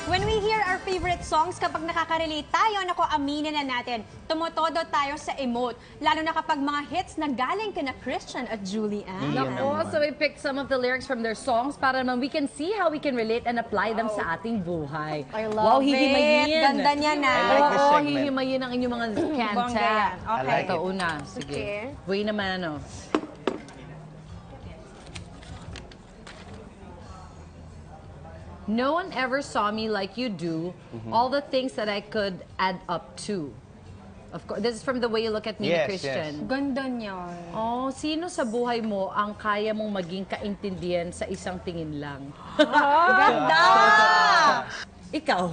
When we hear our favorite songs, kapag nakaka-relate tayo, naku, aminin na natin, tumutodo tayo sa emote. Lalo na kapag mga hits na galing kina Christian at Julianne. So we picked some of the lyrics from their songs para naman we can see how we can relate and apply them sa ating buhay. I love it. Ganda niya na. I like this segment. Hihimayin ang inyong mga kanta. Okay. Ito una. Sige. Okay. Way naman ano. No one ever saw me like you do. All the things that I could add up to. Of course, this is from The Way You Look at Me, Yes, Christian. Ganda niya. Oh, sino sa buhay mo ang kaya mong maging kaintindihan sa isang tingin lang? Ganda! Ikaw.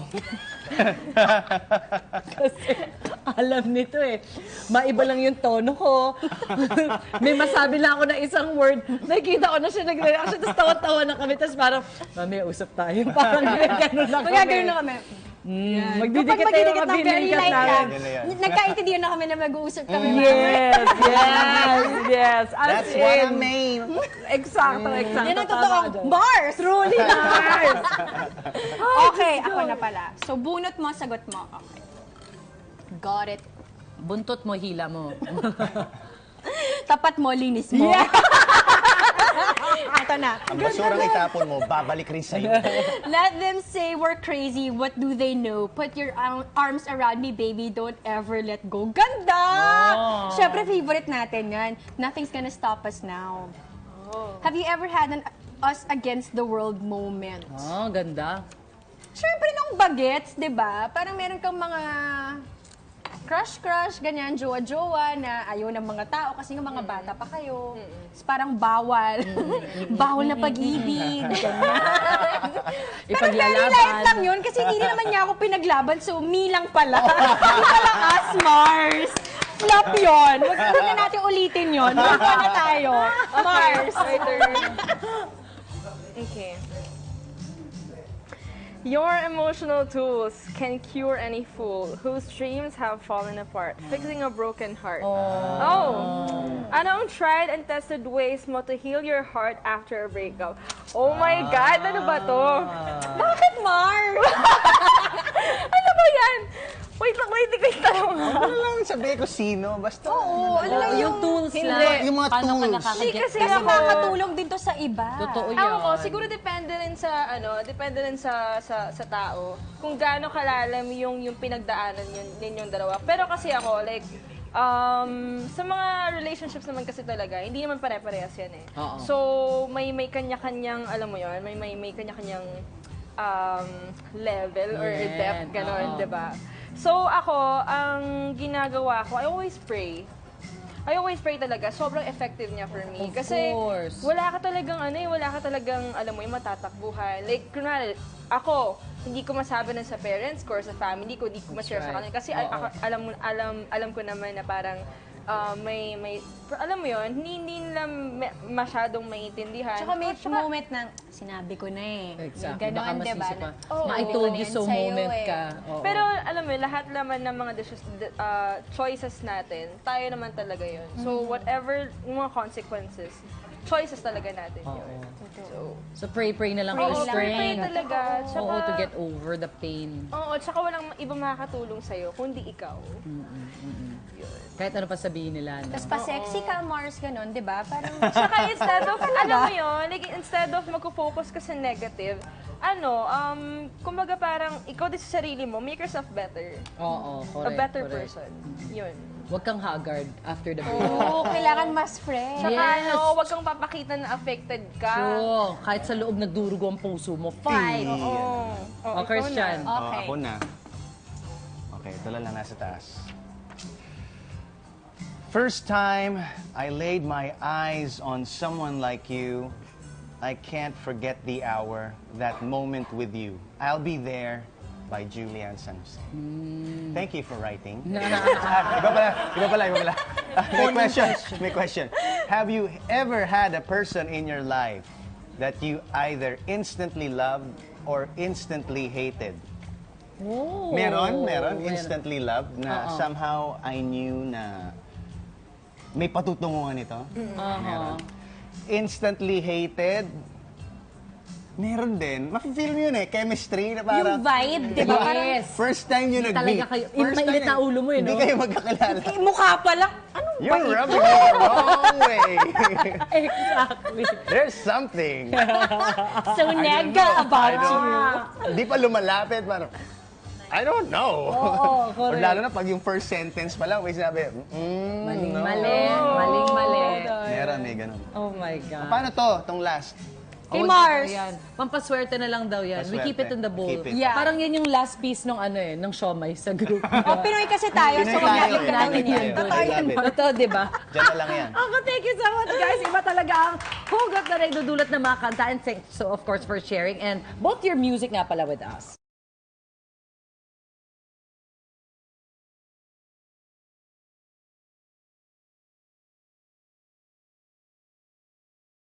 Kasi alam nito eh. Maiba lang yung tono ko. May masabi lang ako na isang word. Nakikita ko na siya nag-reaction. Tapos tawa-tawa na kami. Tapos parang, mamaya usap tayo. Parang gano'n lang kami. Magagano'n na kami. Magdidikit tayo mga binikat namin. Nagkaintindihan na kami na mag-uusap kami. Yes. That's what I mean. Eksakto. Yan ang totoong Mars! Truly Mars! Okay, ako na pala. So, bunot mo, sagot mo. Okay. Got it. Buntot mo, hila mo. Tapat mo, linis mo. Ito na. Ang basurang itapon mo, babalik rin sa'yo. Let them say we're crazy. What do they know? Put your arms around me, baby. Don't ever let go. Ganda! Siyempre, favorite natin yan. Nothing's gonna stop us now. Have you ever had an us against the world moment? Oh, ganda. Siyempre, nung bagets, di ba? Parang meron kang mga crush, ganyan, jowa-jowa na ayaw ng mga tao kasi yung mga bata pa kayo. Parang bawal. Bawal na pag-ibig. Ganyan. Pero very light lang yun kasi hindi naman niya ako pinaglaban, so me lang pala. Hindi pala us, Mars. Flop yun. Huwag na natin ulitin yun. Huwag na tayo. Mars. Okay. Your emotional tools can cure any fool whose dreams have fallen apart, fixing a broken heart. Anong tried and tested ways mo to heal your heart after a breakup? Oh my God, ano ba to? Bakit, Mars? Ano ba yan? Wait, hindi ko itanong. Ano lang sabihin ko sino, basta. Oo, ano lang yung tools Hindi, lang. yung mga Paano ka tools. nakakagets? Kasi Kasi ako- makakatulong din to sa iba. Totoo yan. Ako ko, siguro depende rin sa tao kung gaano kalalam yung pinagdaanan ninyong dalawa. Pero kasi ako, like, sa mga relationships naman kasi talaga, hindi naman pare-parehas yan eh. Oo. So, may kanya-kanyang, alam mo yun, may kanya-kanyang level or Yes, depth, gano'n, oo. di ba? So, ako, ang ginagawa ko, I always pray. I always pray talaga. Sobrang effective niya for me. Of Kasi course. wala ka talagang, alam mo, yung matatakbuhan. Like, kunwari, ako, hindi ko masabi na sa parents ko or sa family ko, hindi ko ma-share sa kanila. Kasi alam ko naman na parang alam mo yun, hindi nila masyadong maintindihan. Tsaka may moment na, sinabi ko na eh. Exactly. Ganon, Baka diba? masisi pa. Oo, I told you yan so sa'yo moment eh. ka. Oo. Pero alam mo, lahat naman ng mga choices natin, tayo naman talaga yun. So whatever yung mga consequences, choices talaga natin yun. So pray na lang Pray for lang. Pray strength. talaga. Tsaka, Oo, to get over the pain. Oo, tsaka walang iba makakatulong sa'yo, kundi ikaw. Kahit ano pa sabihin nila. No? Tapos pa-sexy ka, Mars, ganon, di ba? Parang, Tsaka instead of, alam mo yun, like, instead of magpo-focus ka sa negative, kumbaga parang, ikaw din sa sarili mo, make yourself better. Oo, A correct. better correct. person. Yun. Huwag kang haggard after the breakup. oo, kailangan mas fresh. Tsaka wag kang papakita na affected ka. True. Kahit sa loob nagdurugo ang puso mo, fight! Oo. Oh, Christian. Okay. Ako na. Okay, ito lang nasa taas. First time I laid my eyes on someone like you, I can't forget the hour, that moment with you. I'll be there by Julian San Jose. Thank you for writing. Iba pala. May question. Have you ever had a person in your life that you either instantly loved or instantly hated? Oh, Meron. Instantly loved na somehow I knew na may patutunguhan ito. Meron. Instantly hated, meron din. Mafe-feel mo yun eh, chemistry na parang... Yung vibe, di ba? Parang, Yes. First time nyo nag-meet. talaga kayo- First mainit time na ulo mo eh, Hindi no? kayo magkakilala. eh, mukha pa lang. Anong You're bait? rubbing me the wrong way. Exactly. There's something. So nega about I don't you. know. Hindi pa lumalapit, parang, I don't know. Oo, Or correct. lalo na pag yung first sentence pa lang, may sinabi, Maling-mali. Maling-mali. Meron, may ganun. Oh my God. Paano to, tong last? Kay Oh, Mars. Yan. Pampaswerte na lang daw yan. We keep it in the bowl. Keep it. Yeah. Parang yan yung last piece ng ano ng siomay sa group. O, Pinoy kasi tayo, so Pinoy tayo, mag-keep eh. natin Pinoy yan. tayo. Totoo I yan. love it. Totoo, di ba? Diyan na lang yan. Ako, thank you so much, guys. Iba talaga ang hugot na naidudulot ng mga kanta. And thanks, so of course, for sharing. And both your music nga pala with us.